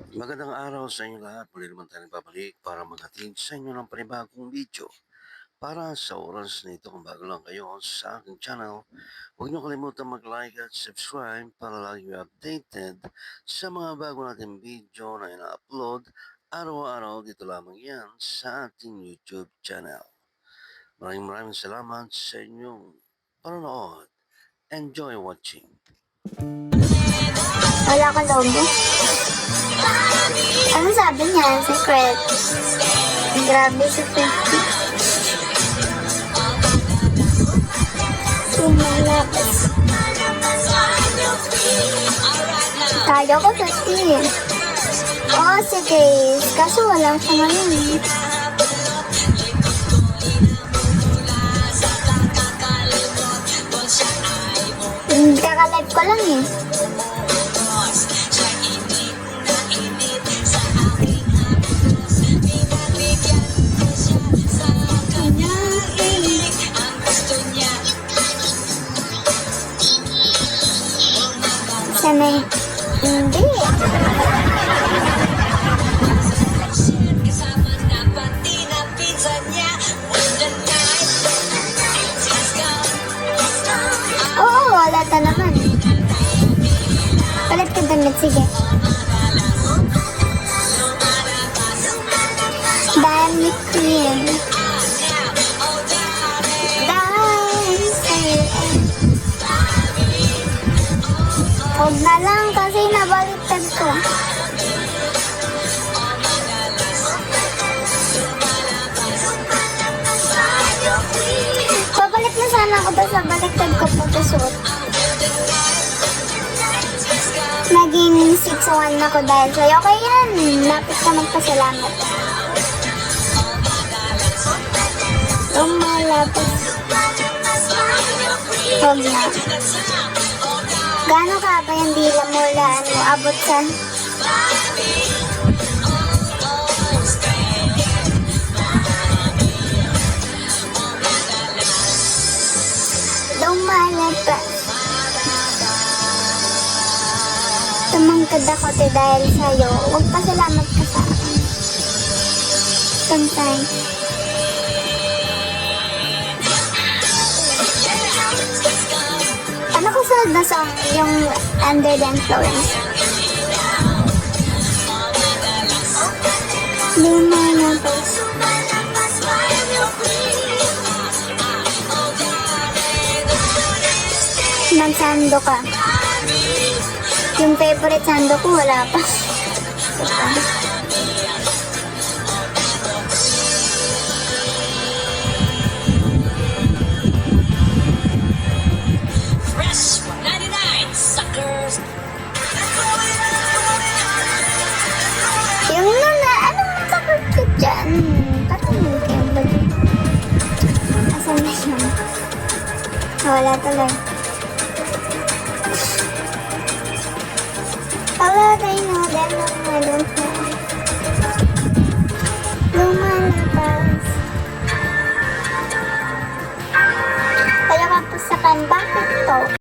Magandang araw sa inyo lahat. Muli naman tayo nagbabalik para maghatid sa inyo ng panibagong video. Para sa oras na ito, kung bago lang kayo sa aking channel, huwag niyo kalimutan mag-like at subscribe para lagi kayo updated sa mga bago nating video na ina-upload araw-araw dito lamang yan sa ating YouTube channel. Maraming salamat sa inyong panonood. Enjoy watching. Wala ka logo. Ano sabi niya? Secret. Grabe, secret. Lumalabas. Tayo ko 50. Oo, sige. Kaso wala siya ngayon. Kaka-live ko lang eh. Sana hindi. Oo, wala ta naman. Palit ka damit, sige. Dami queen. Huwag na lang kasi nabaliktad ko. Pabalik na sana ako ba sa baliktad ko pagkasuot. Naging 6-1 ako dahil sa'yo. Okay yan. Lapit ka magpasalamat. Lumalabas. Huwag na. Gaano ka ba yung dila mo abot sa... Lumalabas. Tumangkad ako dahil sa'yo. Huwag pasalamat ka sa akin. Sometimes. Ano ko sa na song yung Under the Influence? Lumalabas. Nagsando ka. Yung favorite sando ko wala pa. Yung nana, anong makakot ka dyan? Patingin kayo ba? Asan na yun? Wala tuloy. Hello, I know that